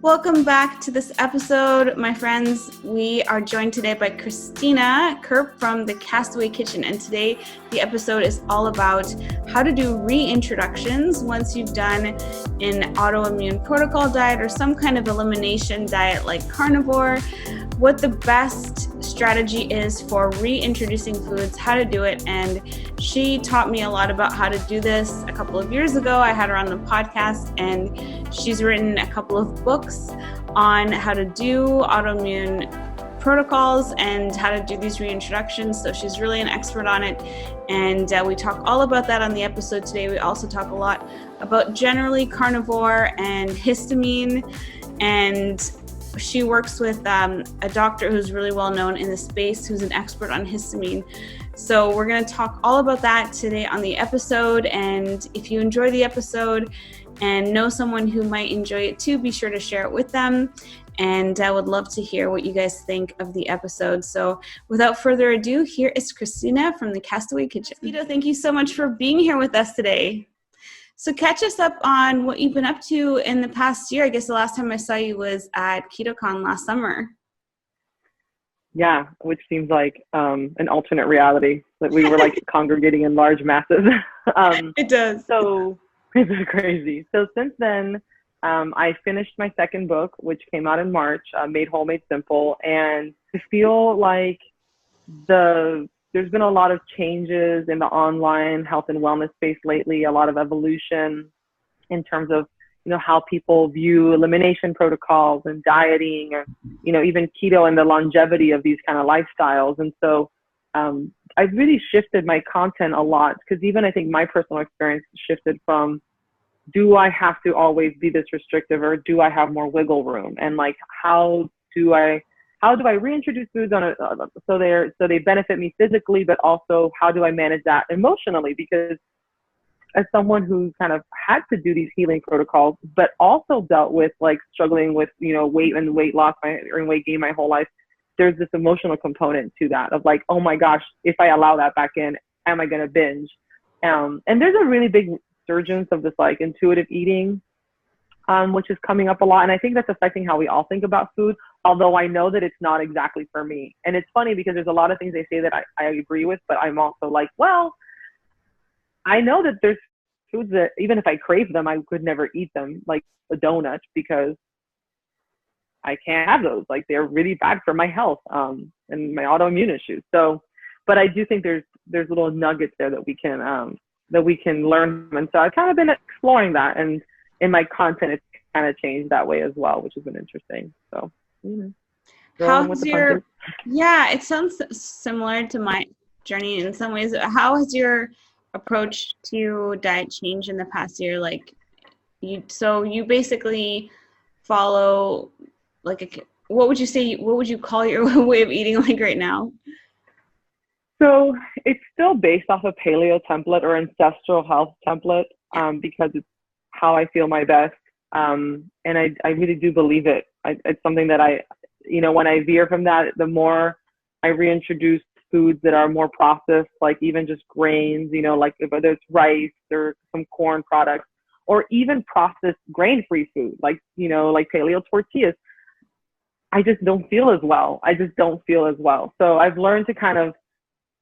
Welcome back to this episode, my friends. We are joined today by Cristina Curp from the Castaway Kitchen, and today the episode is all about how to do reintroductions once you've done an autoimmune protocol diet or some kind of elimination diet like carnivore, what the best strategy is for reintroducing foods, how to do it. And she taught me a lot about how to do this a couple of years ago. I had her on the podcast, and she's written a couple of books on how to do autoimmune protocols and how to do these reintroductions. So she's really an expert on it. And we talk all about that on the episode today. We also talk a lot about generally carnivore and histamine. And she works with a doctor who's really well known in the space, who's an expert on histamine. So we're going to talk all about that today on the episode. And if you enjoy the episode and know someone who might enjoy it too, be sure to share it with them. And I would love to hear what you guys think of the episode. So without further ado, here is Cristina from the Castaway Kitchen. Vito, thank you so much for being here with us today. So catch us up on what you've been up to in the past year. I guess the last time I saw you was at KetoCon last summer. Yeah, which seems like an alternate reality, that we were like congregating in large masses. It does. So it's crazy. So since then, I finished my second book, which came out in March, Made Whole, Made Simple. And I feel like there's been a lot of changes in the online health and wellness space lately, a lot of evolution in terms of, how people view elimination protocols and dieting, or, even keto and the longevity of these kind of lifestyles. And so I've really shifted my content a lot, because even I think my personal experience shifted from, do I have to always be this restrictive, or do I have more wiggle room? And like, how do I reintroduce foods so they benefit me physically, but also how do I manage that emotionally? Because as someone who kind of had to do these healing protocols, but also dealt with like struggling with, weight and weight loss or weight gain my whole life, there's this emotional component to that of like, oh my gosh, if I allow that back in, am I going to binge? And there's a really big resurgence of this like intuitive eating, which is coming up a lot. And I think that's affecting how we all think about food, although I know that it's not exactly for me. And it's funny because there's a lot of things they say that I agree with, but I'm also like, well, I know that there's foods that even if I crave them, I could never eat them, like a donut, because I can't have those. Like, they're really bad for my health and my autoimmune issues. So, but I do think there's little nuggets there that we can learn. And so I've kind of been exploring that, and in my content, it's kind of changed that way as well, which has been interesting. So, how's your, yeah, it sounds similar to my journey in some ways. How has your approach to diet changed in the past year? Like, you basically follow like what would you call your way of eating like right now? So it's still based off a paleo template or ancestral health template, because it's how I feel my best. And I really do believe it. It's something that when I veer from that, the more I reintroduce foods that are more processed, like even just grains, like whether it's rice or some corn products, or even processed grain-free food, like paleo tortillas, I just don't feel as well. So I've learned to kind of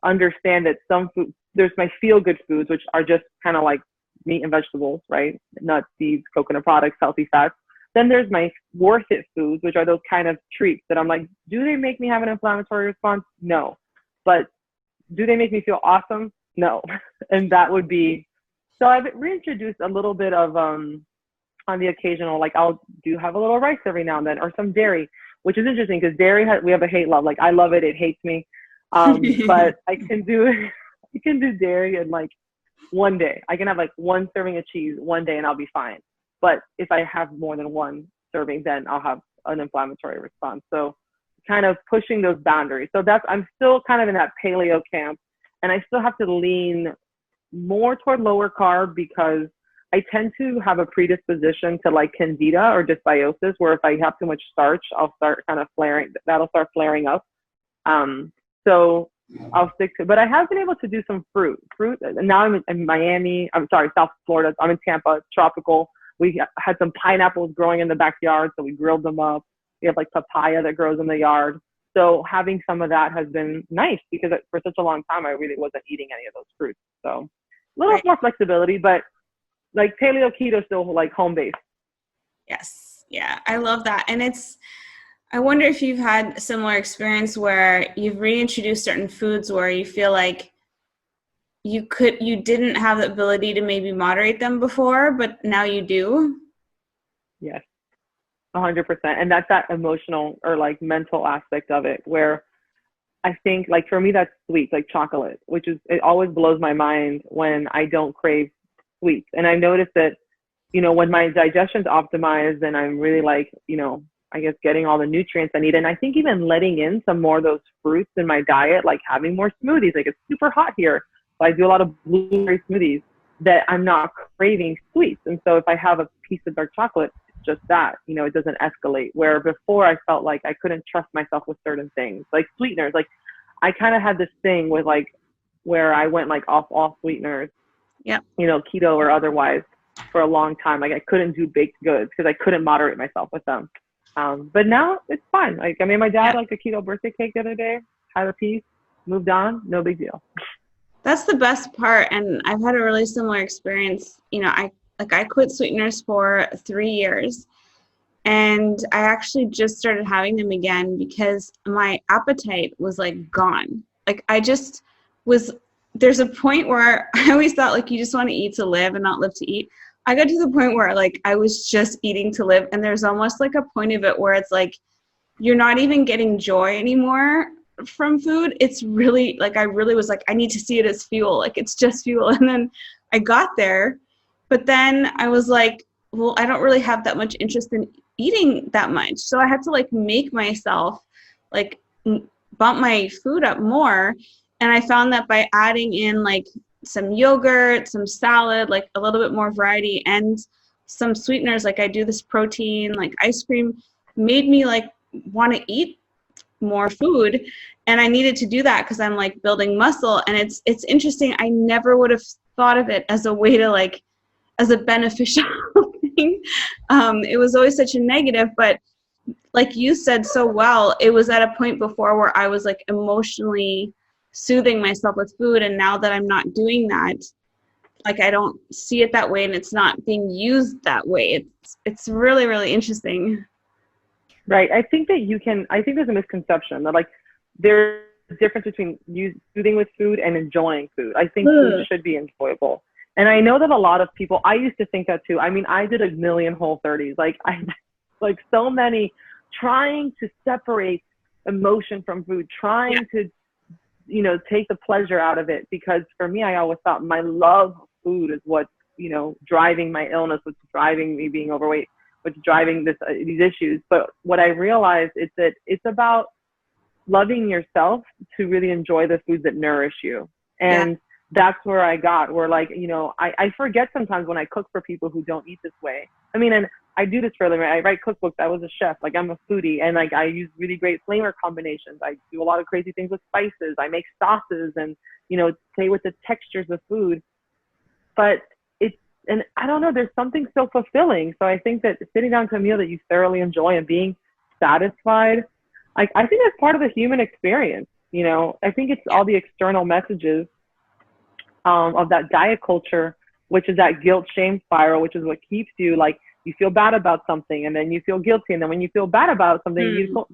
understand that some food, there's my feel-good foods, which are just kind of like meat and vegetables, right? Nuts, seeds, coconut products, healthy fats. Then there's my worth it foods, which are those kind of treats that I'm like, do they make me have an inflammatory response? No. But do they make me feel awesome? No. And that would be, so I've reintroduced a little bit of, on the occasional, like I'll have a little rice every now and then, or some dairy, which is interesting because dairy, we have a hate love. Like, I love it. It hates me. But I can do dairy in like one day. I can have like one serving of cheese one day and I'll be fine. But if I have more than one serving, then I'll have an inflammatory response. So kind of pushing those boundaries. So I'm still kind of in that paleo camp, and I still have to lean more toward lower carb because I tend to have a predisposition to like candida or dysbiosis, where if I have too much starch, I'll start kind of that'll start flaring up. So I'll stick to, but I have been able to do some fruit. Now I'm in Miami, South Florida. I'm in Tampa, it's tropical. We had some pineapples growing in the backyard, so we grilled them up. We have like papaya that grows in the yard. So having some of that has been nice because for such a long time, I really wasn't eating any of those fruits. So a little more flexibility, but like paleo keto still like home based. Yes. Yeah. I love that. And I wonder if you've had a similar experience where you've reintroduced certain foods where you feel like you didn't have the ability to maybe moderate them before, but now you do. Yes, 100%. And that's that emotional or like mental aspect of it where I think like for me, that's sweet, like chocolate, it always blows my mind when I don't crave sweets. And I noticed that, when my digestion's optimized and I'm really like, I guess getting all the nutrients I need. And I think even letting in some more of those fruits in my diet, like having more smoothies, like it's super hot here. So I do a lot of blueberry smoothies that I'm not craving sweets. And so if I have a piece of dark chocolate, it's just that, it doesn't escalate. Where before I felt like I couldn't trust myself with certain things, like sweeteners. Like I kind of had this thing with like, where I went like off all sweeteners, keto or otherwise for a long time. Like I couldn't do baked goods because I couldn't moderate myself with them. But now it's fine. Like I made my dad like a keto birthday cake the other day, had a piece, moved on, no big deal. That's the best part. And I've had a really similar experience. I quit sweeteners for 3 years and I actually just started having them again because my appetite was like gone. Like there's a point where I always thought like you just want to eat to live and not live to eat. I got to the point where like I was just eating to live, and there's almost like a point of it where it's like you're not even getting joy anymore from food. It's really like I really was like I need to see it as fuel, like it's just fuel. And then I got there, but then I was like, well, I don't really have that much interest in eating that much, so I had to like make myself like bump my food up more. And I found that by adding in like some yogurt, some salad, like a little bit more variety, and some sweeteners, like I do this protein, like ice cream, made me like want to eat more food. And I needed to do that because I'm like building muscle. And it's interesting. I never would have thought of it as a way to like, as a beneficial thing. It was always such a negative, but like you said so well, it was at a point before where I was like emotionally soothing myself with food. And now that I'm not doing that, like I don't see it that way and it's not being used that way. It's really, really interesting. Right. I think there's a misconception that like there's a difference between soothing with food and enjoying food. I think food should be enjoyable. And I know that a lot of people, I used to think that too. I mean, I did a million Whole30s. Like so many, trying to separate emotion from food, trying to, take the pleasure out of it. Because for me, I always thought my love of food is what's, driving my illness, what's driving me being overweight, what's driving these issues. But what I realized is that it's about loving yourself to really enjoy the foods that nourish you. And that's where I got, where like, I forget sometimes when I cook for people who don't eat this way. I mean, and I do this for a living. I write cookbooks. I was a chef. Like I'm a foodie, and like I use really great flavor combinations. I do a lot of crazy things with spices. I make sauces and, play with the textures of food. But and I don't know, there's something so fulfilling. So I think that sitting down to a meal that you thoroughly enjoy and being satisfied, like I think that's part of the human experience. I think it's all the external messages of that diet culture, which is that guilt shame spiral, which is what keeps you like, you feel bad about something and then you feel guilty. And then when you feel bad about something,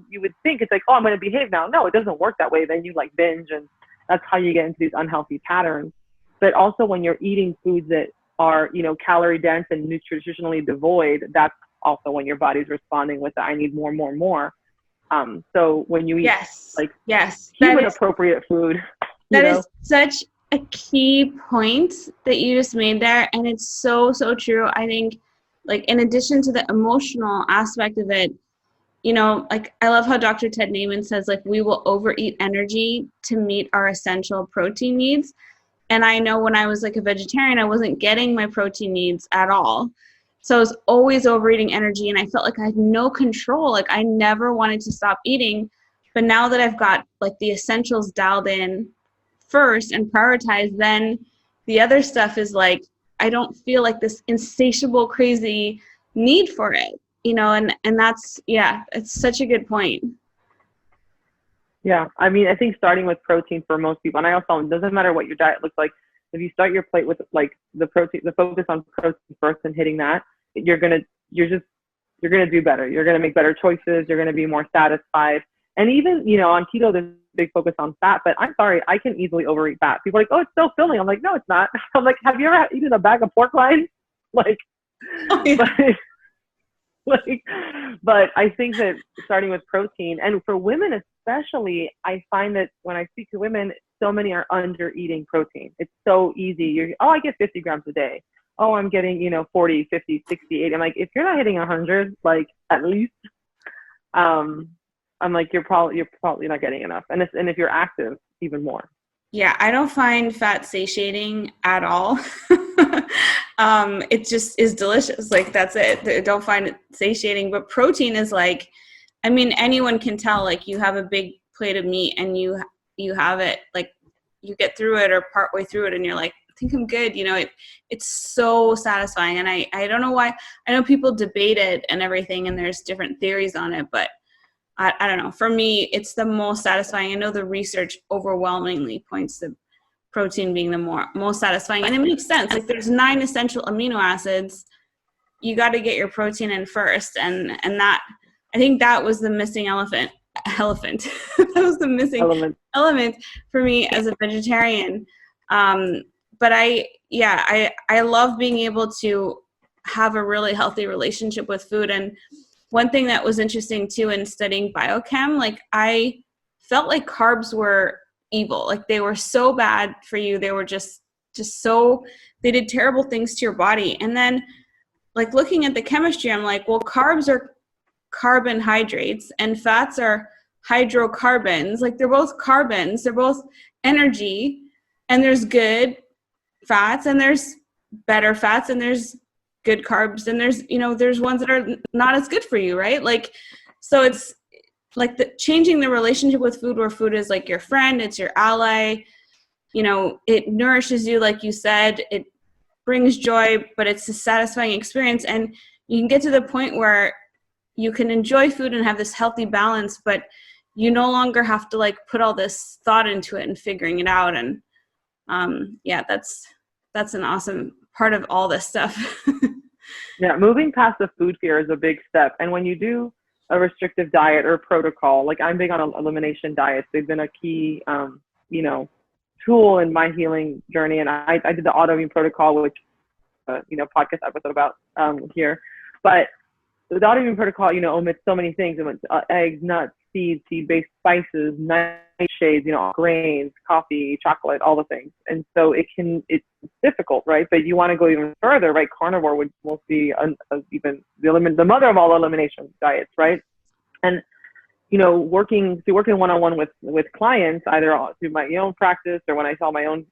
you would think it's like, oh, I'm going to behave now. No, it doesn't work that way. Then you like binge, and that's how you get into these unhealthy patterns. But also when you're eating foods that are, calorie dense and nutritionally devoid, that's also when your body's responding with the, I need more, more, more. So when you eat human appropriate food, that is such a key point that you just made there. And it's so, so true. I think like in addition to the emotional aspect of it, like I love how Dr. Ted Naiman says, like, we will overeat energy to meet our essential protein needs. And I know when I was like a vegetarian, I wasn't getting my protein needs at all. So I was always overeating energy and I felt like I had no control. Like I never wanted to stop eating. But now that I've got like the essentials dialed in first and prioritized, then the other stuff is like, I don't feel like this insatiable, crazy need for it, you know, and that's, yeah, it's such a good point. Yeah, I mean, I think starting with protein for most people, and I also, it doesn't matter what your diet looks like. If you start your plate with like the focus on protein first and hitting that, you're gonna do better. You're gonna make better choices. You're gonna be more satisfied. And even, you know, on keto, there's a big focus on fat, but I'm sorry, I can easily overeat fat. People are like, oh, it's so filling. I'm like, no, it's not. I'm like, have you ever eaten a bag of pork rinds? Like, Oh, yeah. but I think that starting with protein, and for women especially, I find that when I speak to women, so many are under eating protein. It's so easy. I get 50 grams a day. Oh, I'm getting, you know, 40, 50, 60, 80. I'm like, if you're not hitting 100, like at least, I'm like, you're probably not getting enough. And if you're active, even more. Yeah, I don't find fat satiating at all. It just is delicious. Like, that's it. I don't find it satiating. But protein is like, I mean, anyone can tell, like, you have a big plate of meat and you have it, like, you get through it or partway through it and you're like, I think I'm good. You know, it's so satisfying. And I don't know why. I know people debate it and everything, and there's different theories on it, but I don't know. For me, it's the most satisfying. I know the research overwhelmingly points to protein being the most satisfying. And it makes sense. Like, there's 9 essential amino acids. You got to get your protein in first. And that, I think that was the missing elephant. That was the missing element for me as a vegetarian. But I love being able to have a really healthy relationship with food. And one thing that was interesting too in studying biochem, like, I felt like carbs were evil. Like, they were so bad for you. They were just so, they did terrible things to your body. And then, like, looking at the chemistry, I'm like, well, carbs are carbohydrates and fats are hydrocarbons. Like, they're both carbons, they're both energy, and there's good fats and there's better fats and there's good carbs, and there's, you know, there's ones that are not as good for you, right? Like, so it's like changing the relationship with food, where food is like your friend, it's your ally, you know, it nourishes you, like you said, it brings joy, but it's a satisfying experience. And you can get to the point where you can enjoy food and have this healthy balance, but you no longer have to, like, put all this thought into it and figuring it out. And that's an awesome part of all this stuff. Yeah, moving past the food fear is a big step. And when you do a restrictive diet or protocol, like, I'm big on elimination diets. They've been a key, you know, tool in my healing journey. And I did the autoimmune protocol, which, you know, podcast episode about here. But the autoimmune protocol, you know, omits so many things. It omits eggs, nuts, seeds, seed-based spices, nightshades, you know, grains, coffee, chocolate, all the things. And so it's difficult, right? But you want to go even further, right? Carnivore would most be even the mother of all elimination diets, right? And, you know, working one-on-one with clients, either through my own practice or when I saw my own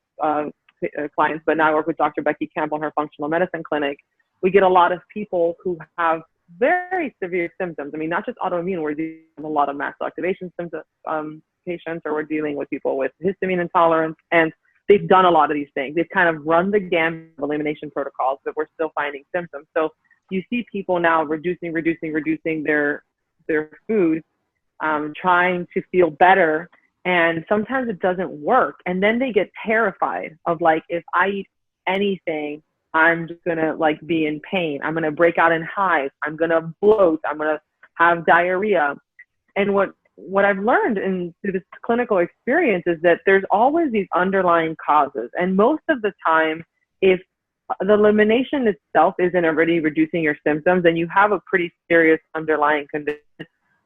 clients, but now I work with Dr. Becky Camp on her functional medicine clinic. We get a lot of people who have very severe symptoms. I mean, not just autoimmune, we're dealing with a lot of mast cell activation symptoms, patients, or we're dealing with people with histamine intolerance, and they've done a lot of these things. They've kind of run the gamut of elimination protocols, but we're still finding symptoms. So you see people now reducing their food, trying to feel better, and sometimes it doesn't work. And then they get terrified of, like, if I eat anything, I'm just gonna, like, be in pain. I'm gonna break out in hives. I'm gonna bloat. I'm gonna have diarrhea. And what I've learned through this clinical experience is that there's always these underlying causes. And most of the time, if the elimination itself isn't already reducing your symptoms and you have a pretty serious underlying condition,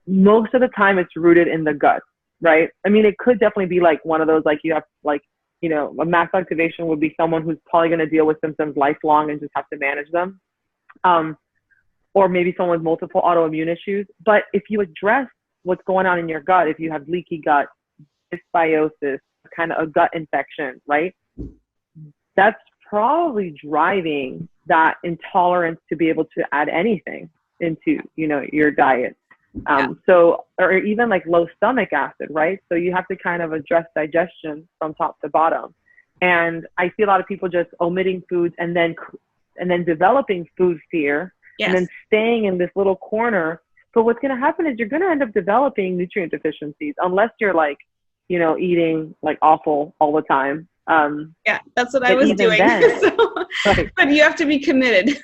most of the time it's rooted in the gut, right? I mean, it could definitely be like one of those, like, you have, like, you know, a mast activation would be someone who's probably going to deal with symptoms lifelong and just have to manage them. Or maybe someone with multiple autoimmune issues. But if you address what's going on in your gut, if you have leaky gut, dysbiosis, kind of a gut infection, right? That's probably driving that intolerance to be able to add anything into, you know, your diet. So, or even like low stomach acid, right? So you have to kind of address digestion from top to bottom. And I see a lot of people just omitting foods and then developing food fear, Yes. and then staying in this little corner. But what's going to happen is you're going to end up developing nutrient deficiencies unless you're like, you know, eating like awful all the time. Yeah, that's what I was doing. Then, so, right. But you have to be committed.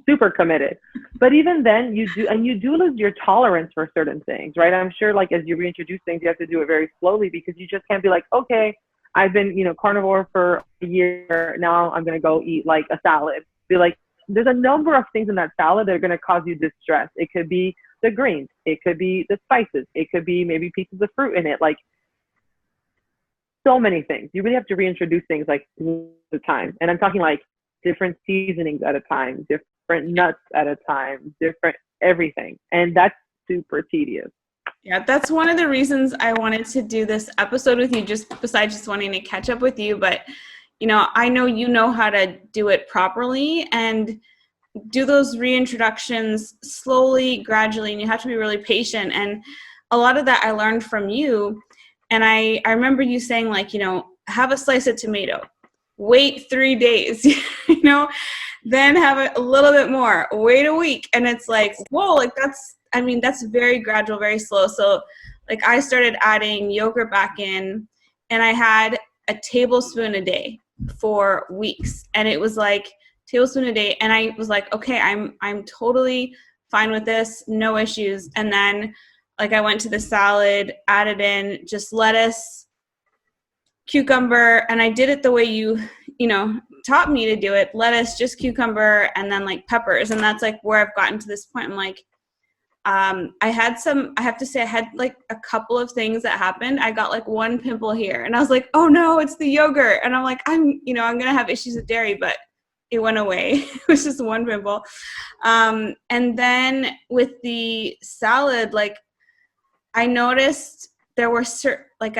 Super committed. But even then you do lose your tolerance for certain things, right? I'm sure like as you reintroduce things, you have to do it very slowly, because you just can't be like, okay, I've been, you know, carnivore for a year. Now I'm going to go eat like a salad. Be like, there's a number of things in that salad that are going to cause you distress. It could be the greens. It could be the spices. It could be maybe pieces of fruit in it. Like, so many things. You really have to reintroduce things like all the time. And I'm talking like different seasonings at a time, different nuts at a time, different everything. And that's super tedious. Yeah, that's one of the reasons I wanted to do this episode with you, just besides just wanting to catch up with you. But, you know, I know you know how to do it properly and do those reintroductions slowly, gradually, and you have to be really patient. And a lot of that I learned from you. And I remember you saying, like, you know, have a slice of tomato, wait 3 days, you know, then have a little bit more, wait a week. And it's like, whoa, like that's very gradual, very slow. So like I started adding yogurt back in, and I had a tablespoon a day for weeks. And it was like tablespoon a day. And I was like, okay, I'm totally fine with this, no issues. And then like I went to the salad, added in just lettuce, cucumber, and I did it the way you know, taught me to do it. Lettuce, just cucumber, and then like peppers. And that's like where I've gotten to this point. I'm like, I have to say I had like a couple of things that happened. I got like one pimple here, and I was like, oh no, it's the yogurt. And I'm like, I'm going to have issues with dairy, but it went away. It was just one pimple. And then with the salad, like I noticed there were certain, like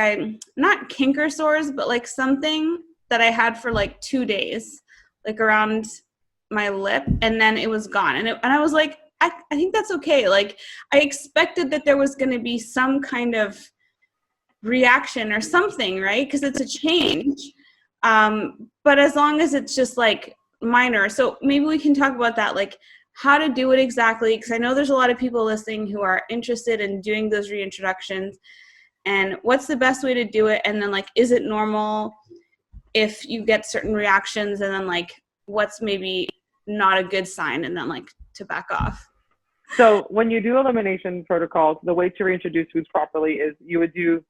not canker sores, but like something that I had for like 2 days, like around my lip, and then it was gone. And I was like, I think that's okay. Like I expected that there was going to be some kind of reaction or something, right? Because it's a change. But as long as it's just like minor. So maybe we can talk about that, like how to do it exactly. Because I know there's a lot of people listening who are interested in doing those reintroductions, and what's the best way to do it? And then like, is it normal if you get certain reactions? And then like, what's maybe not a good sign? And then like to back off. So when you do elimination protocols, the way to reintroduce foods properly is you would do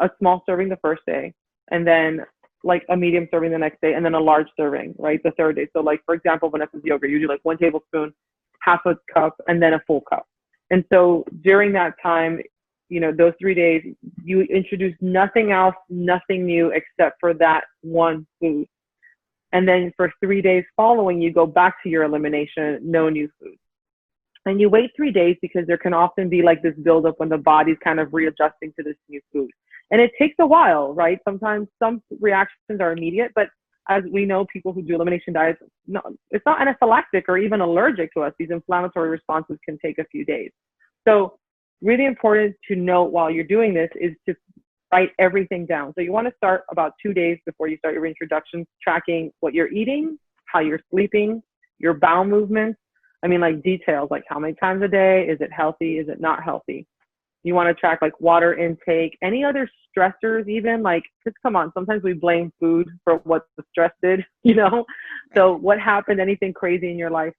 a small serving the first day, and then like a medium serving the next day, and then a large serving, right, the third day. So like, for example, Vanessa's yogurt, you do like 1 tablespoon, half a cup, and then a full cup. And so during that time, you know, those 3 days, you introduce nothing else, nothing new except for that one food. And then for 3 days following, you go back to your elimination, no new food. And you wait 3 days because there can often be like this buildup when the body's kind of readjusting to this new food. And it takes a while, right? Sometimes some reactions are immediate, but as we know, people who do elimination diets, no, it's not anaphylactic or even allergic to us. These inflammatory responses can take a few days. So really important to note while you're doing this is to write everything down. So you want to start about 2 days before you start your introductions, tracking what you're eating, how you're sleeping, your bowel movements. I mean, like details, like how many times a day, is it healthy, is it not healthy? You want to track like water intake, any other stressors even, like, just come on, sometimes we blame food for what the stress did, you know? So what happened, anything crazy in your life?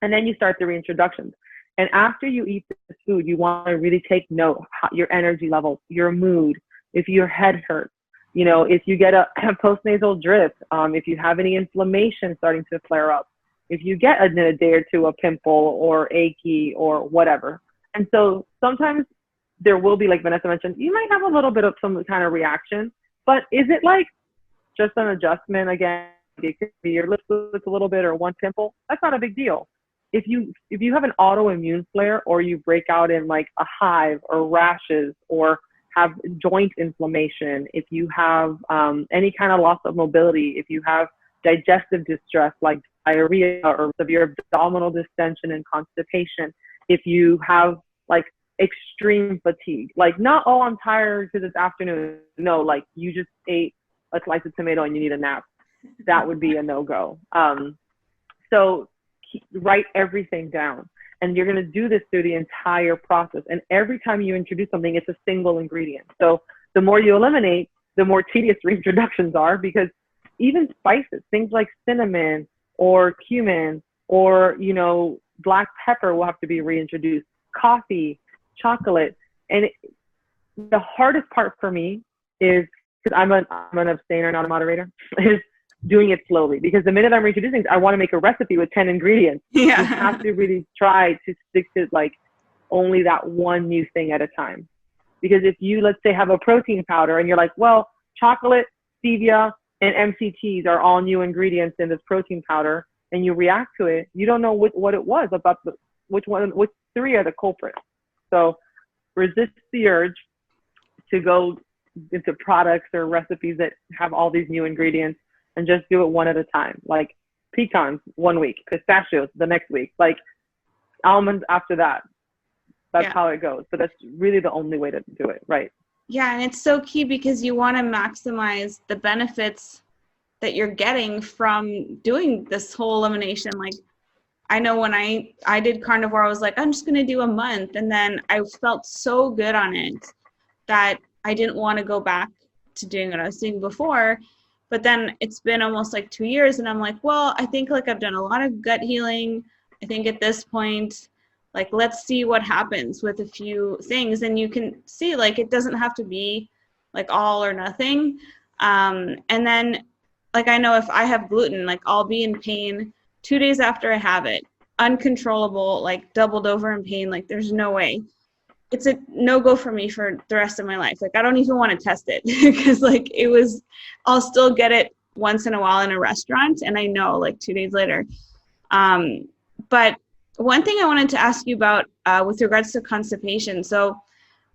And then you start the reintroductions. And after you eat this food, you want to really take note, your energy levels, your mood, if your head hurts, you know, if you get a postnasal drip, if you have any inflammation starting to flare up, if you get in a day or two a pimple or achy or whatever. And so sometimes there will be, like Vanessa mentioned, you might have a little bit of some kind of reaction, but is it like just an adjustment again? It could be your lips look a little bit or one pimple. That's not a big deal. If you have an autoimmune flare, or you break out in like a hive or rashes, or have joint inflammation, if you have any kind of loss of mobility, if you have digestive distress like diarrhea or severe abdominal distension and constipation, if you have like extreme fatigue, like not, oh, I'm tired because it's afternoon. No, like you just ate a slice of tomato and you need a nap, that would be a no-go. So write everything down. And you're going to do this through the entire process. And every time you introduce something, it's a single ingredient. So the more you eliminate, the more tedious reintroductions are, because even spices, things like cinnamon or cumin or, you know, black pepper will have to be reintroduced, coffee, chocolate. And the hardest part for me is, because I'm an abstainer, not a moderator, is doing it slowly. Because the minute I'm reintroducing, I want to make a recipe with 10 ingredients. Yeah. You have to really try to stick to like only that one new thing at a time. Because if you, let's say, have a protein powder and you're like, well, chocolate, stevia, and MCTs are all new ingredients in this protein powder, and you react to it, you don't know what it was about, which three are the culprits. So resist the urge to go into products or recipes that have all these new ingredients, and just do it one at a time. Like pecans 1 week, pistachios the next week, like almonds after that. That's how it goes. But that's really the only way to do it, right? Yeah, and it's so key because you want to maximize the benefits that you're getting from doing this whole elimination. Like, I know when I did carnivore, I was like, I'm just going to do a month. And then I felt so good on it that I didn't want to go back to doing what I was doing before. But then it's been almost like 2 years, and I'm like, well, I think like I've done a lot of gut healing. I think at this point, like, let's see what happens with a few things. And you can see, like, it doesn't have to be like all or nothing. And then, like, I know if I have gluten, like, I'll be in pain 2 days after I have it, uncontrollable, like doubled over in pain. Like, there's no way. It's a no-go for me for the rest of my life. Like, I don't even want to test it because, like, I'll still get it once in a while in a restaurant, and I know, like, 2 days later. But one thing I wanted to ask you about with regards to constipation. So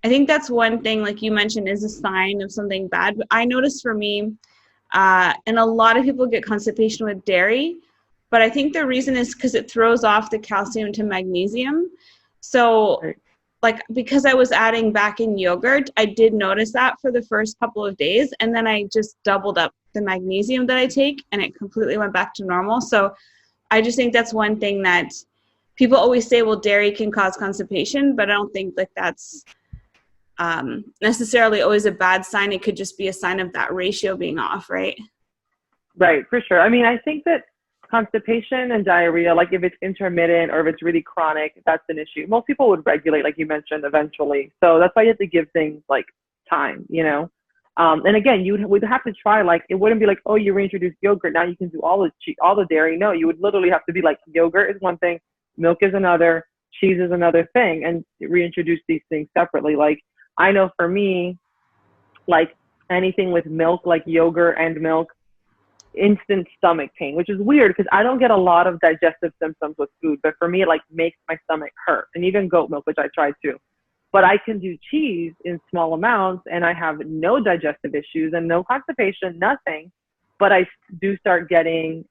I think that's one thing, like you mentioned, is a sign of something bad. But I noticed for me, and a lot of people get constipation with dairy, but I think the reason is because it throws off the calcium to magnesium. So like, because I was adding back in yogurt, I did notice that for the first couple of days, and then I just doubled up the magnesium that I take, and it completely went back to normal. So I just think that's one thing that people always say, well, dairy can cause constipation, but I don't think like that's necessarily always a bad sign. It could just be a sign of that ratio being off, right? Right, for sure. I mean, I think that constipation and diarrhea, like if it's intermittent or if it's really chronic, that's an issue. Most people would regulate, like you mentioned, eventually. So that's why you have to give things like time, you know? And again, you would have to try, like, it wouldn't be like, oh, you reintroduced yogurt, now you can do all the dairy. No, you would literally have to be like, yogurt is one thing, milk is another, cheese is another thing, and reintroduce these things separately. Like, I know for me, like anything with milk, like yogurt and milk, instant stomach pain, which is weird because I don't get a lot of digestive symptoms with food, but for me, it like makes my stomach hurt. And even goat milk, which I tried too. But I can do cheese in small amounts and I have no digestive issues and no constipation, nothing. But I do start getting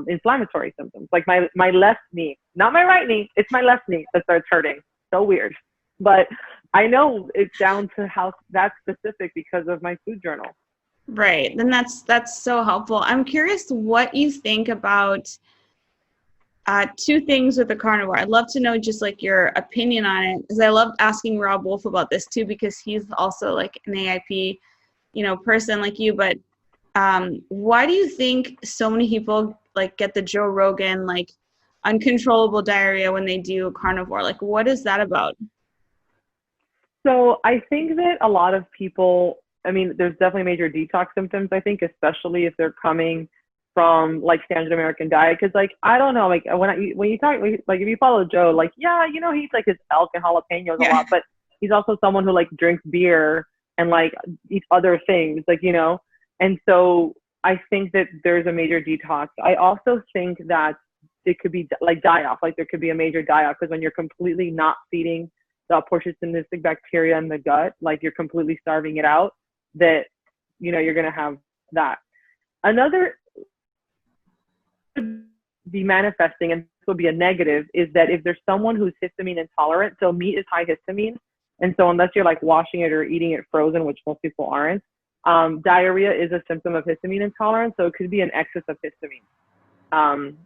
inflammatory symptoms, like my left knee, not my right knee, it's my left knee that starts hurting. So weird. But I know it's down to how that's specific because of my food journal. Right. Then that's so helpful. I'm curious what you think about two things with the carnivore. I'd love to know just like your opinion on it, because I loved asking Rob Wolf about this too, because he's also like an AIP, person like you. But why do you think so many people like get the Joe Rogan, like uncontrollable diarrhea when they do carnivore? Like, what is that about? So I think that a lot of people, I mean, there's definitely major detox symptoms, I think, especially if they're coming from like standard American diet. Cause like, I don't know, like when you talk, like if you follow Joe, like, yeah, he eats like his elk and jalapenos a lot, but he's also someone who like drinks beer and like eats other things, like, and so I think that there's a major detox. I also think that it could be like die-off, like there could be a major die-off because when you're completely not feeding the opportunistic bacteria in the gut, like you're completely starving it out, that, you're going to have that. Another be manifesting, and this would be a negative, is that if there's someone who's histamine intolerant, so meat is high histamine, and so unless you're like washing it or eating it frozen, which most people aren't, Diarrhea is a symptom of histamine intolerance, so it could be an excess of histamine.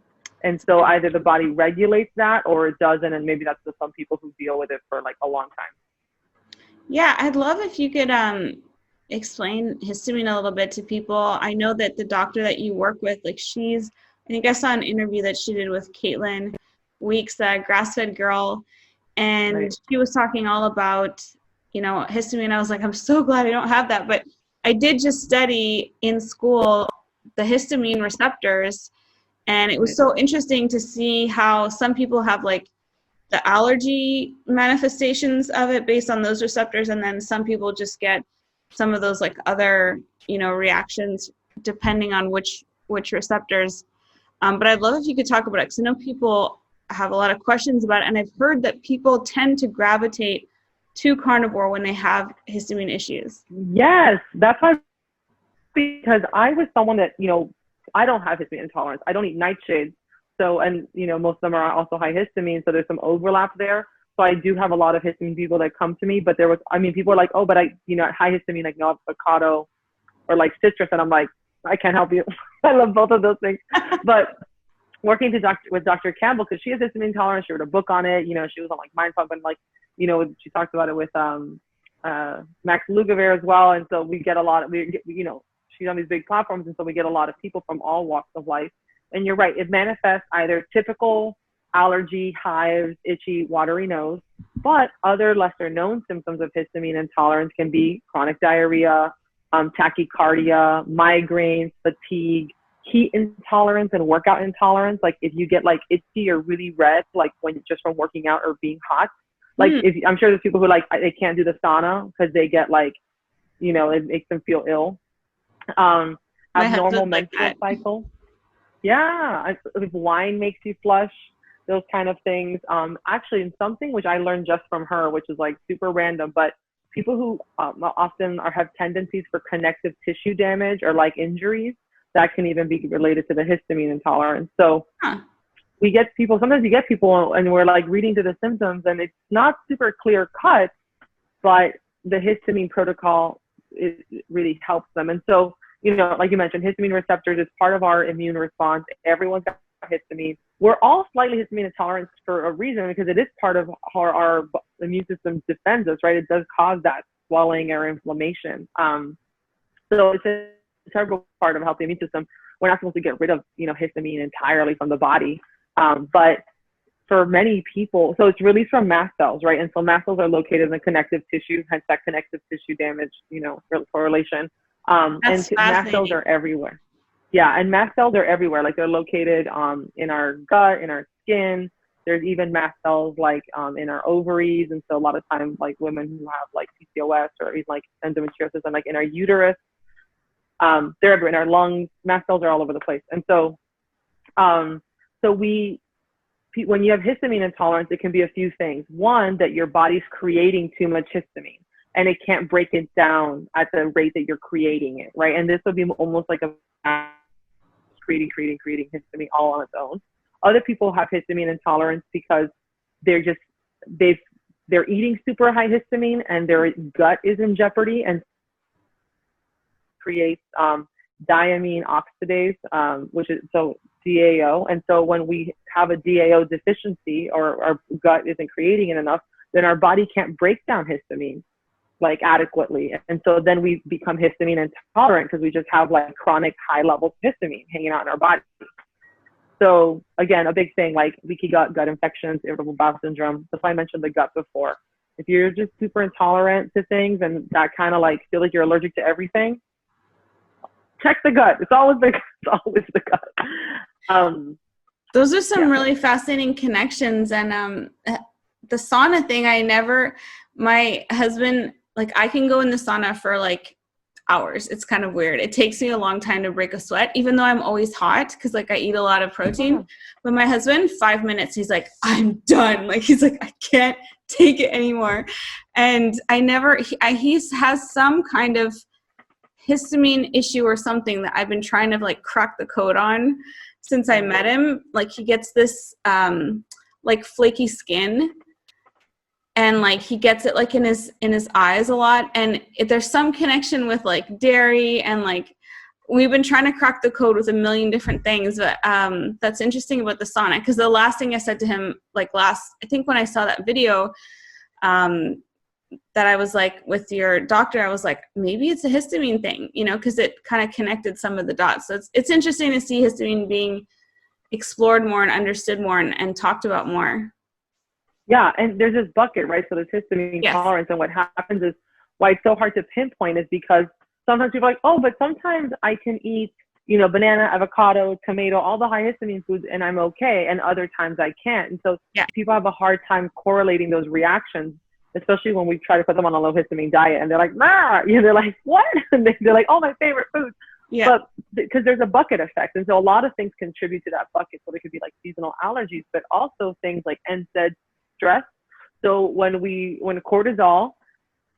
And so either the body regulates that or it doesn't, and maybe that's for some people who deal with it for like a long time. Yeah, I'd love if you could explain histamine a little bit to people. I know that the doctor that you work with, like I think I saw an interview that she did with Caitlin Weeks, a grass-fed girl, and Right. she was talking all about, histamine. I was like, I'm so glad I don't have that. But I did just study in school the histamine receptors, and it was so interesting to see how some people have like the allergy manifestations of it based on those receptors, and then some people just get some of those like other reactions depending on which receptors. But I'd love if you could talk about it, because I know people have a lot of questions about it, and I've heard that people tend to gravitate to carnivore when they have histamine issues. Yes, that's why, because I was someone that, I don't have histamine intolerance. I don't eat nightshades. So, and, most of them are also high histamine. So there's some overlap there. So I do have a lot of histamine people that come to me, but people are like, oh, but I, high histamine, like avocado or like citrus. And I'm like, I can't help you. I love both of those things. But working with Dr. Campbell, because she has histamine intolerance, she wrote a book on it. She was on like Mindfuck, and like, she talked about it with Max Lugavere as well. And so we get a lot of, she's on these big platforms, and so we get a lot of people from all walks of life. And you're right, it manifests either typical allergy, hives, itchy, watery nose, but other lesser known symptoms of histamine intolerance can be chronic diarrhea, tachycardia, migraines, fatigue, heat intolerance, and workout intolerance. Like if you get like itchy or really red, like when just from working out or being hot, like I'm sure there's people who like, they can't do the sauna because they get like, it makes them feel ill. Abnormal menstrual cycle. Yeah, if wine makes you flush, those kind of things. Actually, something which I learned just from her, which is like super random, but people who often have tendencies for connective tissue damage or like injuries, that can even be related to the histamine intolerance. So sometimes you get people and we're like reading to the symptoms and it's not super clear cut, but the histamine protocol really helps them. And so, like you mentioned, histamine receptors is part of our immune response. Everyone's got histamine. We're all slightly histamine intolerant for a reason, because it is part of how our immune system defends us, right? It does cause that swelling or inflammation. So it's a integral part of a healthy immune system. We're not supposed to get rid of, histamine entirely from the body. But for many people, so it's released from mast cells, right? And so mast cells are located in the connective tissue, hence that connective tissue damage, correlation. And mast cells are everywhere. Yeah, and mast cells are everywhere. Like they're located in our gut, in our skin. There's even mast cells like in our ovaries. And so a lot of times, like women who have like PCOS or even like endometriosis, and like in our uterus, they're everywhere. In our lungs, mast cells are all over the place. And so, when you have histamine intolerance, it can be a few things. One, that your body's creating too much histamine and it can't break it down at the rate that you're creating it, right? And this would be almost like a creating histamine all on its own. Other people have histamine intolerance because they're eating super high histamine and their gut is in jeopardy and creates diamine oxidase, which is so DAO. And so when we have a DAO deficiency or our gut isn't creating it enough, then our body can't break down histamine like adequately. And so then we become histamine intolerant because we just have like chronic high levels of histamine hanging out in our body. So again, a big thing like leaky gut, gut infections, irritable bowel syndrome. That's why I mentioned the gut before. If you're just super intolerant to things and that kind of like feel like you're allergic to everything, check the gut. It's always the gut. Those are some really fascinating connections. And the sauna thing, my husband, like I can go in the sauna for like hours. It's kind of weird. It takes me a long time to break a sweat, even though I'm always hot because like I eat a lot of protein. But my husband, 5 minutes, he's like, I'm done. Like he's like, I can't take it anymore. And he has some kind of histamine issue or something that I've been trying to like crack the code on since I met him. Like he gets this like flaky skin and like he gets it like in his eyes a lot, and there's some connection with like dairy, and like we've been trying to crack the code with a million different things. But that's interesting about the sauna, because the last thing I said to him, like I think when I saw that video, that I was like, with your doctor, I was like, maybe it's a histamine thing, you know, because it kind of connected some of the dots. So it's interesting to see histamine being explored more and understood more and talked about more. Yeah, and there's this bucket, right? So there's histamine Yes. tolerance, and what happens is why it's so hard to pinpoint is because sometimes people are like, oh, but sometimes I can eat, you know, banana, avocado, tomato, all the high histamine foods, and I'm okay, and other times I can't. And so people have a hard time correlating those reactions, especially when we try to put them on a low histamine diet, and they're like, nah, you know, they're like, what? And they're like, oh, my favorite food. Yeah. But because there's a bucket effect, and so a lot of things contribute to that bucket. So there could be like seasonal allergies, but also things like NSAID, stress. So when cortisol,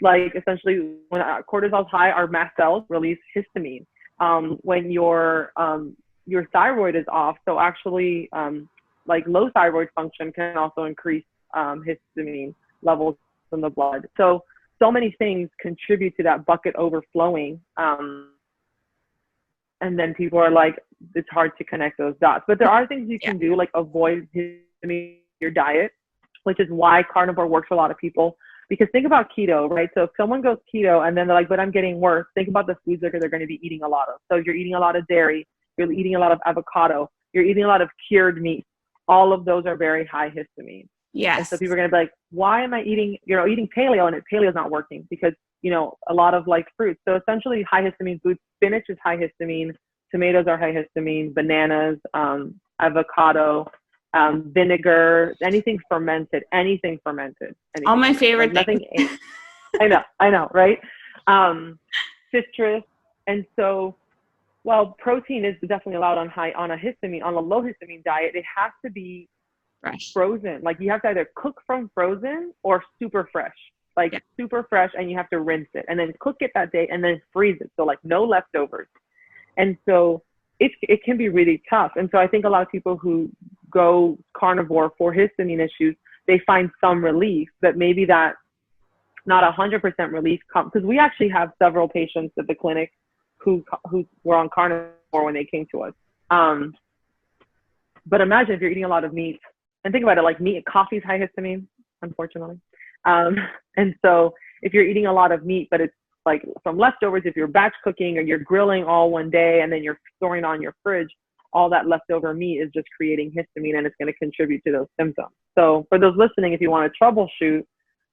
like essentially when cortisol is high, our mast cells release histamine. When your thyroid is off, so actually like low thyroid function can also increase histamine levels in the blood. So many things contribute to that bucket overflowing. And then people are like, it's hard to connect those dots. But there are things you can do, like avoid histamine in your diet, which is why carnivore works for a lot of people. Because think about keto, right? So if someone goes keto and then they're like, but I'm getting worse, think about the foods that they're going to be eating a lot of. So you're eating a lot of dairy, you're eating a lot of avocado, you're eating a lot of cured meat. All of those are very high histamine. Yes. And so people are going to be like, why am I eating paleo, and paleo is not working because, you know, a lot of like fruits. So essentially high histamine foods, spinach is high histamine, tomatoes are high histamine, bananas, avocado, vinegar, anything fermented. Anything. All my favorite things. I know, right? Citrus. And so, well, protein is definitely allowed on a low histamine diet. It has to be fresh, frozen. Like you have to either cook from frozen or super fresh. Super fresh, and you have to rinse it and then cook it that day and then freeze it. So like no leftovers. And so it can be really tough. And so I think a lot of people who go carnivore for histamine issues, they find some relief, but maybe that not 100% relief because we actually have several patients at the clinic who were on carnivore when they came to us. But imagine if you're eating a lot of meat, and think about it, like meat, coffee is high histamine, unfortunately. And so if you're eating a lot of meat, but it's like from leftovers, if you're batch cooking or you're grilling all one day and then you're storing on your fridge, all that leftover meat is just creating histamine, and it's going to contribute to those symptoms. So for those listening, if you want to troubleshoot,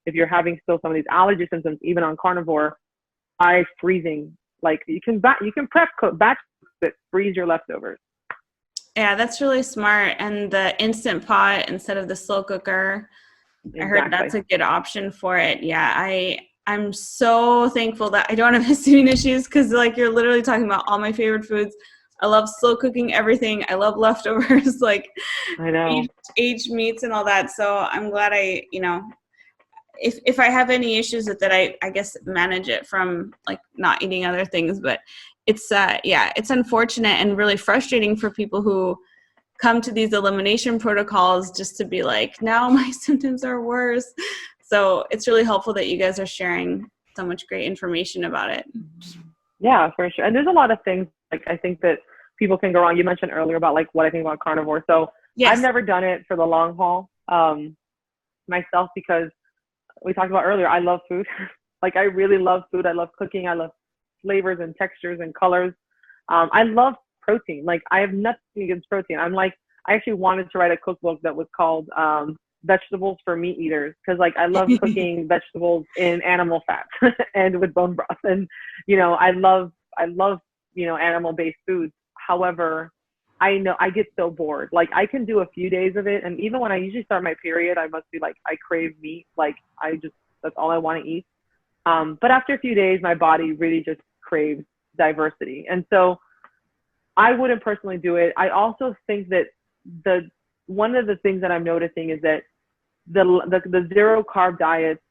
if you're having still some of these allergy symptoms, even on carnivore, by freezing, like you can prep cook, batch cook, but freeze your leftovers. Yeah, that's really smart. And the Instant Pot instead of the slow cooker, exactly. I heard that's a good option for it. Yeah, I'm so thankful that I don't have histamine issues, because like you're literally talking about all my favorite foods. I love slow cooking everything. I love leftovers, like I know aged meats and all that. So I'm glad if I have any issues with it, I guess manage it from like not eating other things. But it's it's unfortunate and really frustrating for people who come to these elimination protocols just to be like, now my symptoms are worse. So it's really helpful that you guys are sharing so much great information about it. Yeah, for sure. And there's a lot of things, like I think that people can go wrong. You mentioned earlier about like what I think about carnivore. So yes. I've never done it for the long haul myself, because we talked about earlier, I love food. Like I really love food. I love cooking. I love flavors and textures and colors. I love protein. Like I have nothing against protein. I actually wanted to write a cookbook that was called Vegetables for Meat Eaters, because like I love cooking vegetables in animal fat and with bone broth, and you know I love you know animal-based foods. However, I know I get so bored. Like I can do a few days of it, and even when I usually start my period, I must be like I crave meat. Like that's all I want to eat. But after a few days, my body really just craves diversity, and so I wouldn't personally do it. I also think that one of the things that I'm noticing is that the zero carb diets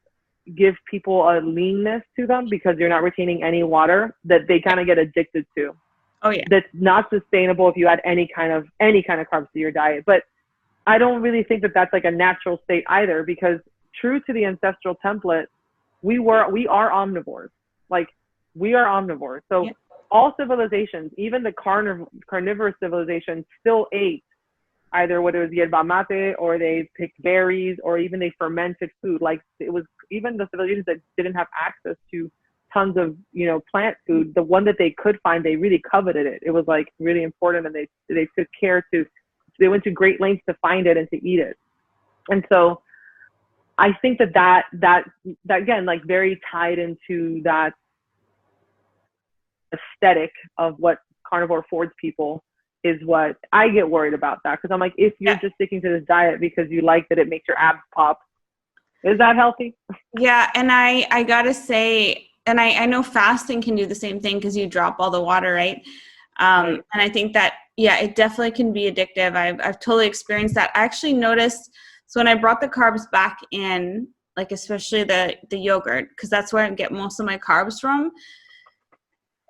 give people a leanness to them, because you're not retaining any water, that they kind of get addicted to. Oh yeah. That's not sustainable if you add any kind of carbs to your diet. But I don't really think that that's like a natural state either, because true to the ancestral template, we are omnivores. Like, we are omnivores. So all civilizations, even the carnivorous civilizations, still ate either whether it was yerba mate or they picked berries or even they fermented food. Like, it was even the civilizations that didn't have access to tons of, you know, plant food, the one that they could find, they really coveted it. It was like really important, and they took care to, they went to great lengths to find it and to eat it. And so I think that again, like, very tied into that aesthetic of what carnivore affords people is what I get worried about. That because I'm like, if you're just sticking to this diet because you like that it makes your abs pop, is that healthy? Yeah, and I gotta say, and I know fasting can do the same thing because you drop all the water, right? Right. And I think that, yeah, it definitely can be addictive. I've totally experienced that. I actually noticed, so when I brought the carbs back in, like especially the yogurt, because that's where I get most of my carbs from.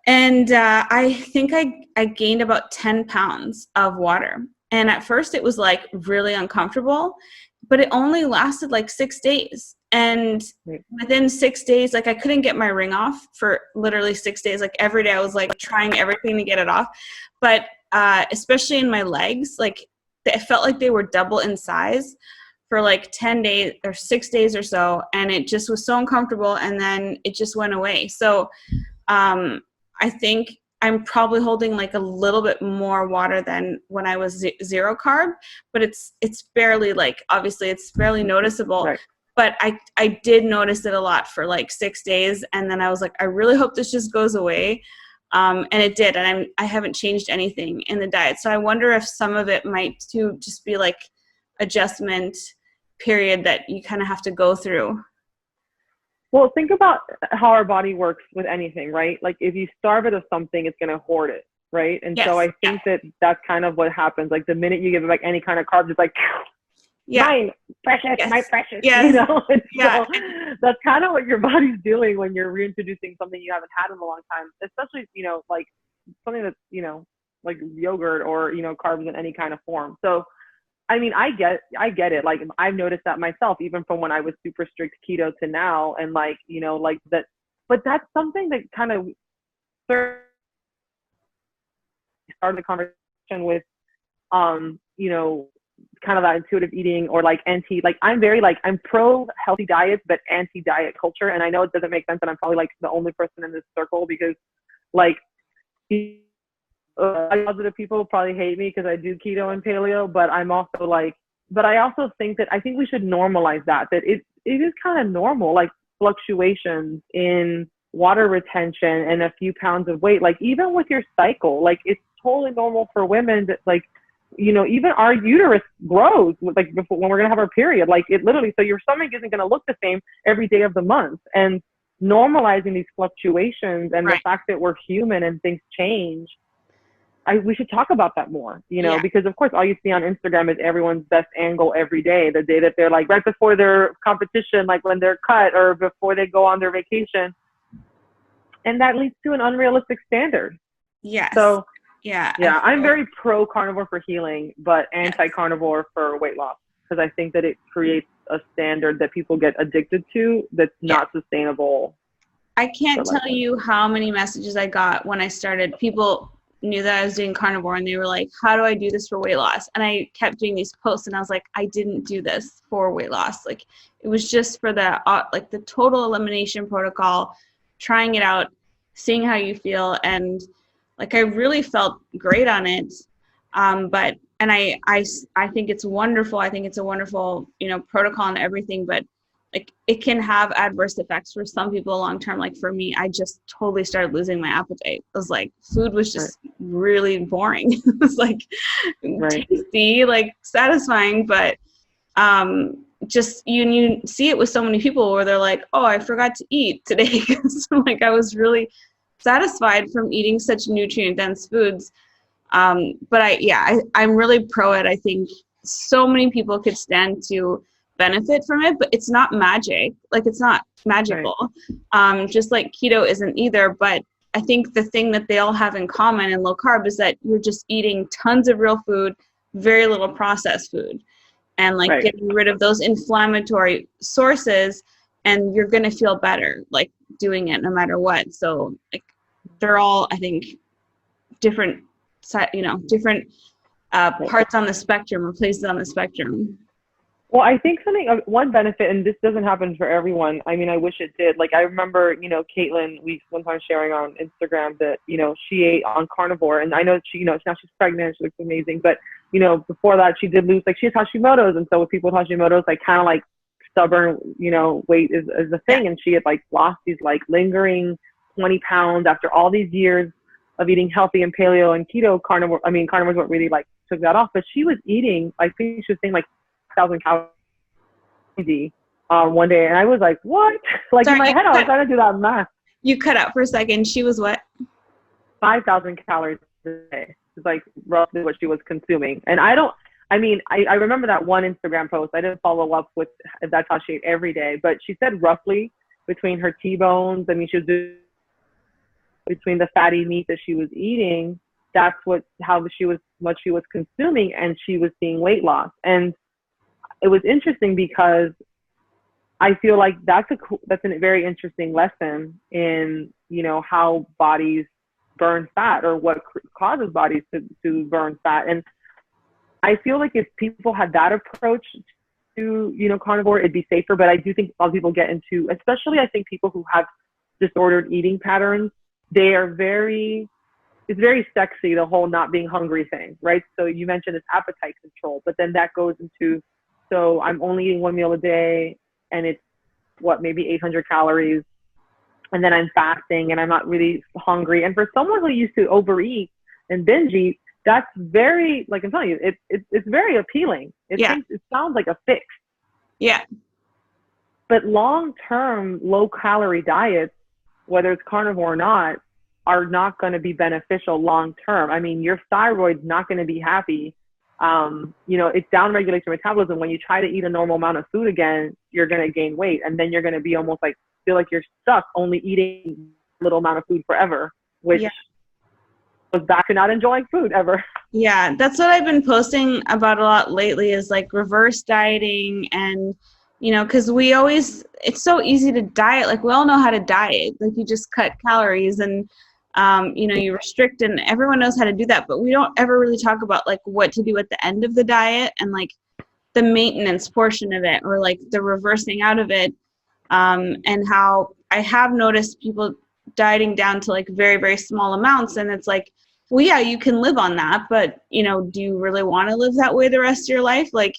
And I think I gained about 10 pounds of water. And at first it was like really uncomfortable, but it only lasted like 6 days. And within 6 days, like, I couldn't get my ring off for literally 6 days. Like, every day I was like trying everything to get it off. But especially in my legs, like, it felt like they were double in size for like 10 days or 6 days or so. And it just was so uncomfortable. And then it just went away. So I think I'm probably holding like a little bit more water than when I was zero carb, but it's barely, like, obviously it's barely noticeable. Right. But I did notice it a lot for like 6 days. And then I was like, I really hope this just goes away. And it did. And I haven't changed anything in the diet. So I wonder if some of it might too just be like adjustment period that you kind of have to go through. Well, think about how our body works with anything, right? Like, if you starve it of something, it's going to hoard it, right? And so I think that that's kind of what happens. Like, the minute you give it like any kind of carbs, it's like, mine, precious, my precious, you know? And so that's kind of what your body's doing when you're reintroducing something you haven't had in a long time, especially, you know, like something that's, you know, like yogurt or, you know, carbs in any kind of form. So, I mean, I get it. Like, I've noticed that myself, even from when I was super strict keto to now. And like, you know, like that, but that's something that kind of started the conversation with, you know, kind of that intuitive eating or like I'm very like, I'm pro healthy diets, but anti diet culture. And I know it doesn't make sense. And I'm probably like the only person in this circle because like, positive people probably hate me because I do keto and paleo, but I'm also like, but I also think that I think we should normalize that it is kind of normal, like fluctuations in water retention and a few pounds of weight, like even with your cycle, like it's totally normal for women that, like, you know, even our uterus grows like before, when we're gonna have our period, like it literally, so your stomach isn't gonna look the same every day of the month. And normalizing these fluctuations and the fact that we're human and things change, we should talk about that more, you know, because of course all you see on Instagram is everyone's best angle every day, the day that they're like right before their competition, like when they're cut or before they go on their vacation. And that leads to an unrealistic standard. Yes. So I'm very pro carnivore for healing, but anti-carnivore for weight loss, because I think that it creates a standard that people get addicted to that's not sustainable. I can't tell you how many messages I got when I started. People knew that I was doing carnivore and they were like, how do I do this for weight loss? And I kept doing these posts and I was like, I didn't do this for weight loss. Like, it was just for the like the total elimination protocol, trying it out, seeing how you feel. And like, I really felt great on it. But I think it's wonderful. I think it's a wonderful, you know, protocol and everything, but like, it can have adverse effects for some people long term. Like for me, I just totally started losing my appetite. It was like, food was just really boring. It was like tasty, like satisfying, but just you see it with so many people where they're like, oh, I forgot to eat today. So like, I was really satisfied from eating such nutrient dense foods. But I'm really pro it. I think so many people could stand to benefit from it, but it's not magic. Like, it's not magical. Just like keto isn't either. But I think the thing that they all have in common in low carb is that you're just eating tons of real food, very little processed food. and like Right. getting rid of those inflammatory sources, and you're going to feel better like doing it no matter what. So like they're all, I think, different, different parts on the spectrum or places on the spectrum. Well, I think one benefit, and this doesn't happen for everyone. I mean, I wish it did. Like, I remember, Caitlin, we one time sharing on Instagram that, she ate on carnivore, and I know she, now she's pregnant, she looks amazing, but, before that she did lose, like, she has Hashimoto's, and so with people with Hashimoto's, like, kind of like stubborn, weight is a thing, and she had like lost these like lingering 20 pounds after all these years of eating healthy and paleo and keto. Carnivores weren't really like took that off, but she was eating, I think she was saying like 1,000 calories one day, and I was like, what? Like, sorry, in my head, I was trying to do that math. You cut out for a second. She was what? 5,000 calories a day. It's like roughly what she was consuming. And I remember that one Instagram post. I didn't follow up with if that's how she ate every day, but she said roughly between her T-bones, she was doing between the fatty meat that she was eating, that's what she was consuming, and she was seeing weight loss. And it was interesting because I feel like that's a very interesting lesson in, how bodies burn fat, or what causes bodies to burn fat. And I feel like if people had that approach to, carnivore, it'd be safer. But I do think a lot of people get into, especially I think people who have disordered eating patterns, it's very sexy, the whole not being hungry thing, right? So you mentioned this appetite control, but then that goes into, so I'm only eating one meal a day, and it's maybe 800 calories, and then I'm fasting and I'm not really hungry. And for someone who used to overeat and binge eat, that's very, like I'm telling you, it's very appealing. It sounds like a fix. Yeah. But long-term low-calorie diets, whether it's carnivore or not, are not going to be beneficial long-term. Your thyroid's not going to be happy. It downregulates your metabolism. When you try to eat a normal amount of food again, you're going to gain weight. And then you're going to be almost like, feel like you're stuck only eating a little amount of food forever, which was back to not enjoying food ever. Yeah, that's what I've been posting about a lot lately, is like reverse dieting. And, because it's so easy to diet. Like, we all know how to diet. Like, you just cut calories and, you restrict, and everyone knows how to do that. But we don't ever really talk about like what to do at the end of the diet, and like the maintenance portion of it, or like the reversing out of it. And how I have noticed people dieting down to like very, very small amounts. And it's like, well, yeah, you can live on that, but, do you really want to live that way the rest of your life? Like,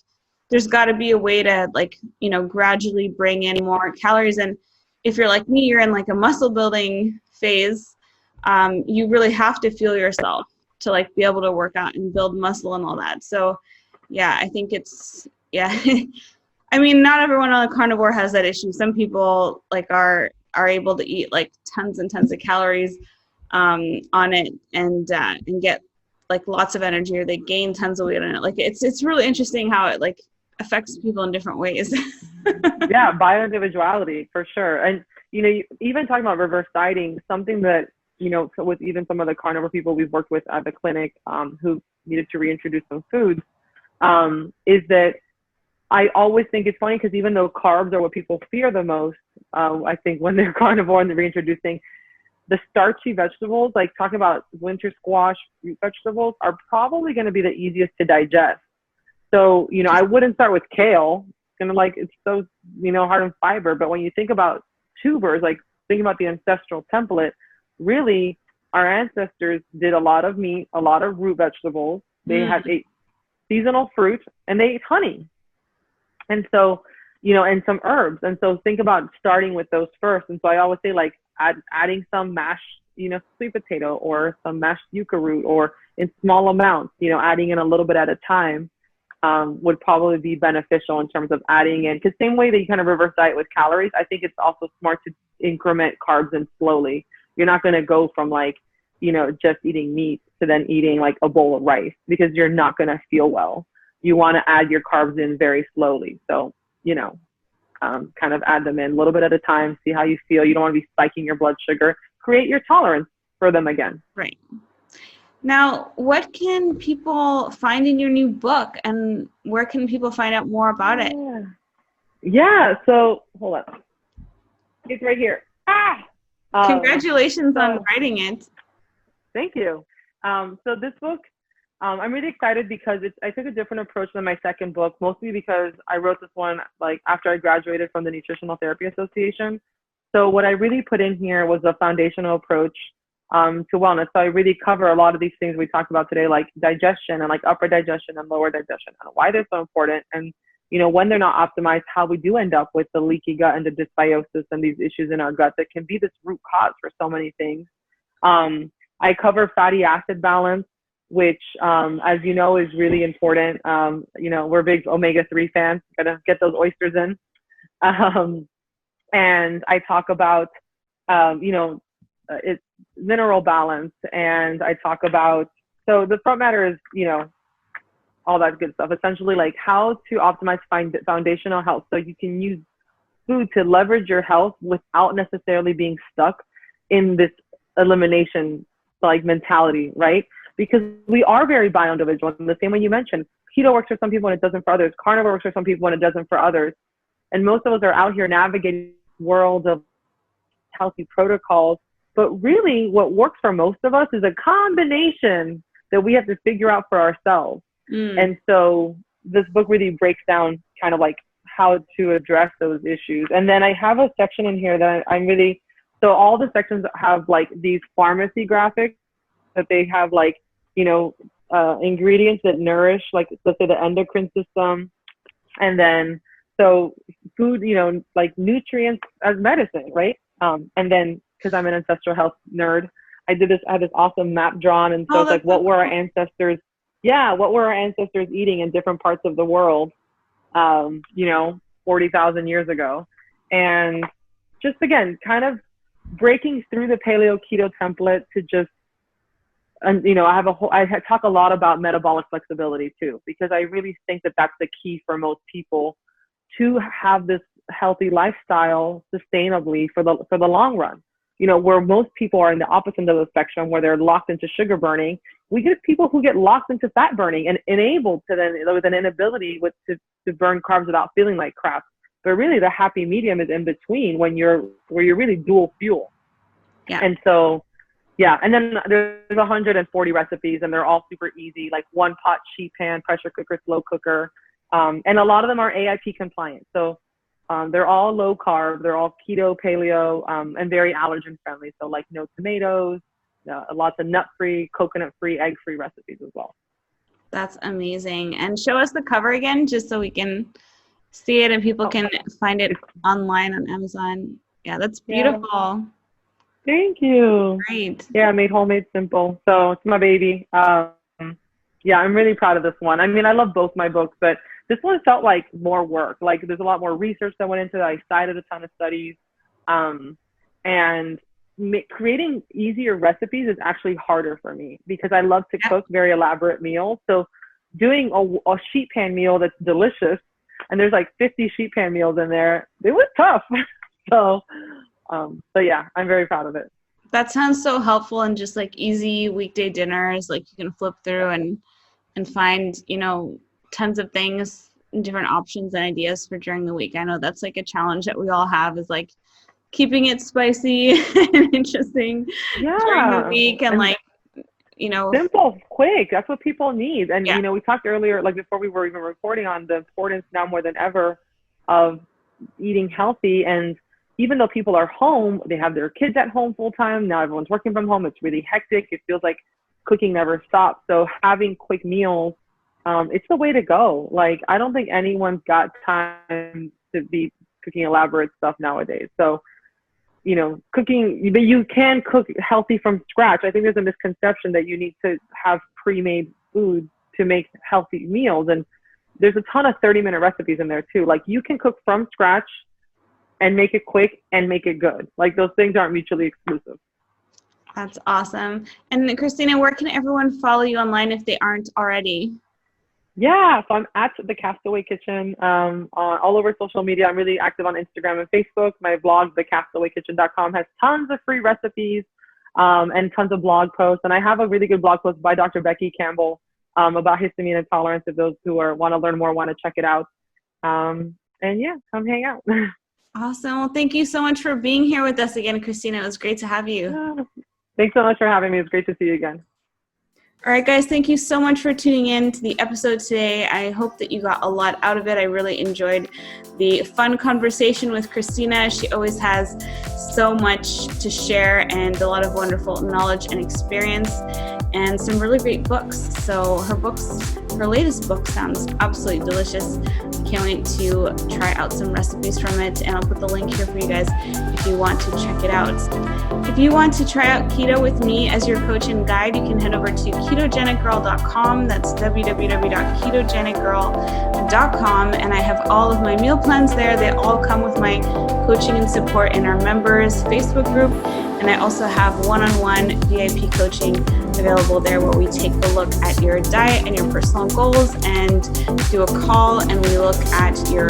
there's got to be a way to like, gradually bring in more calories. And if you're like me, you're in like a muscle building phase. You really have to fuel yourself to like be able to work out and build muscle and all that. So yeah, I think not everyone on a carnivore has that issue. Some people like are able to eat like tons and tons of calories on it, and get like lots of energy, or they gain tons of weight on it. Like, it's really interesting how it like affects people in different ways. Yeah, bioindividuality for sure. And even talking about reverse dieting, something that with even some of the carnivore people we've worked with at the clinic who needed to reintroduce some foods, is that I always think it's funny, because even though carbs are what people fear the most, I think when they're carnivore and they're reintroducing, the starchy vegetables, like talking about winter squash, root vegetables, are probably going to be the easiest to digest. So, I wouldn't start with kale. It's so, hard in fiber. But when you think about tubers, like think about the ancestral template, really our ancestors did a lot of meat, a lot of root vegetables. They had ate seasonal fruit, and they ate honey. And so, and some herbs. And so think about starting with those first. And so I always say, like, adding some mashed, sweet potato, or some mashed yucca root, or in small amounts, adding in a little bit at a time, would probably be beneficial in terms of adding in. Because same way that you kind of reverse diet with calories, I think it's also smart to increment carbs in slowly. You're not going to go from like, just eating meat to then eating like a bowl of rice, because you're not going to feel well. You want to add your carbs in very slowly. So, kind of add them in a little bit at a time, see how you feel. You don't want to be spiking your blood sugar. Create your tolerance for them again. Right. Now, what can people find in your new book, and where can people find out more about it? Yeah. So hold on. It's right here. Congratulations on writing it. Thank you. So this book, I'm really excited because I took a different approach than my second book, mostly because I wrote this one like after I graduated from the Nutritional Therapy Association. So what I really put in here was a foundational approach to wellness. So I really cover a lot of these things we talked about today, like digestion and like upper digestion and lower digestion, and why they're so important. And, you know, when they're not optimized, how we do end up with the leaky gut and the dysbiosis and these issues in our gut that can be this root cause for so many things. I cover fatty acid balance, which, as you know, is really important. You know, we're big omega-3 fans. Gotta get those oysters in. And I talk about, you know, it's mineral balance, and I talk about, so the front matter is, you know, all that good stuff, essentially like how to optimize foundational health so you can use food to leverage your health without necessarily being stuck in this elimination like mentality, right? Because we are very bio-individual. In the same way you mentioned, keto works for some people and it doesn't for others. Carnivore works for some people and it doesn't for others. And most of us are out here navigating world of healthy protocols, but really what works for most of us is a combination that we have to figure out for ourselves. And so this book really breaks down kind of like how to address those issues. And then I have a section in here that I'm really, so all the sections have like these pharmacy graphics that they have like, you know, ingredients that nourish, like let's say the endocrine system. And then, so food, you know, like nutrients as medicine, right? And then, because I'm an ancestral health nerd, I had this awesome map drawn. And so it's like, what were our ancestors? Yeah, what were our ancestors eating in different parts of the world, you know, 40,000 years ago? And just, again, kind of breaking through the paleo keto template to just, and, you know, I talk a lot about metabolic flexibility too, because I really think that that's the key for most people to have this healthy lifestyle sustainably for the long run. You know, where most people are in the opposite end of the spectrum, where they're locked into sugar burning, we get people who get locked into fat burning and enabled to then with an inability to burn carbs without feeling like crap. But really, the happy medium is in between where you're really dual fuel. Yeah. And so, yeah. And then there's 140 recipes, and they're all super easy, like one pot, sheet pan, pressure cooker, slow cooker, and a lot of them are AIP compliant. So. They're all low carb, they're all keto, paleo, and very allergen friendly. So like no tomatoes, lots of nut-free, coconut-free, egg-free recipes as well. That's amazing. And show us the cover again, just so we can see it and people can find it online on Amazon. Yeah, that's beautiful. Yeah. Thank you. Great. Yeah, I made homemade simple. So it's my baby. Yeah, I'm really proud of this one. I mean, I love both my books, but this one felt like more work. Like there's a lot more research that went into it. I cited a ton of studies. And creating easier recipes is actually harder for me because I love to cook very elaborate meals. So doing a sheet pan meal that's delicious, and there's like 50 sheet pan meals in there, it was tough. So yeah, I'm very proud of it. That sounds so helpful, and just like easy weekday dinners, like you can flip through and find, you know, tons of things and different options and ideas for during the week. I know that's like a challenge that we all have, is like keeping it spicy and interesting during the week, and like, you know, simple, quick. That's what people need. And you know, we talked earlier, like before we were even recording, on the importance now more than ever of eating healthy. And even though people are home, they have their kids at home full time. Now everyone's working from home. It's really hectic. It feels like cooking never stops. So having quick meals, it's the way to go. Like, I don't think anyone's got time to be cooking elaborate stuff nowadays. So, you know, cooking, but you can cook healthy from scratch. I think there's a misconception that you need to have pre-made food to make healthy meals. And there's a ton of 30-minute recipes in there too. Like, you can cook from scratch and make it quick and make it good. Like, those things aren't mutually exclusive. That's awesome. And Cristina, where can everyone follow you online if they aren't already? Yeah, so I'm at the Castaway Kitchen on all over social media. I'm really active on Instagram and Facebook. My blog, thecastawaykitchen.com, has tons of free recipes. and tons of blog posts. And I have a really good blog post by Dr. Becky Campbell about histamine intolerance. If those who want to learn more want to check it out. And yeah, come hang out. Awesome. Well, thank you so much for being here with us again, Cristina. It was great to have you. Thanks so much for having me. It's great to see you again. All right, guys, thank you so much for tuning in to the episode today. I hope that you got a lot out of it. I really enjoyed the fun conversation with Cristina. She always has so much to share and a lot of wonderful knowledge and experience and some really great books. So her latest book sounds absolutely delicious. I can't wait to try out some recipes from it, and I'll put the link here for you guys if you want to check it out. If you want to try out keto with me as your coach and guide, you can head over to ketogenicgirl.com. That's www.ketogenicgirl.com, and I have all of my meal plans there. They all come with my coaching and support in our members Facebook group, and I also have one-on-one VIP coaching available there where we take a look at your diet and your personal goals and do a call, and we look at your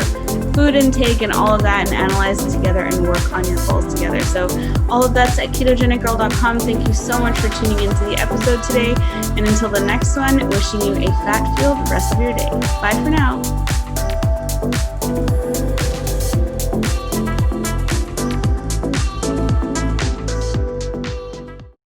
food intake and all of that and analyze it together and work on your goals together. So all of that's at ketogenicgirl.com. Thank you so much for tuning into the episode today, and until the next one, wishing you a fat-filled rest of your day. Bye for now.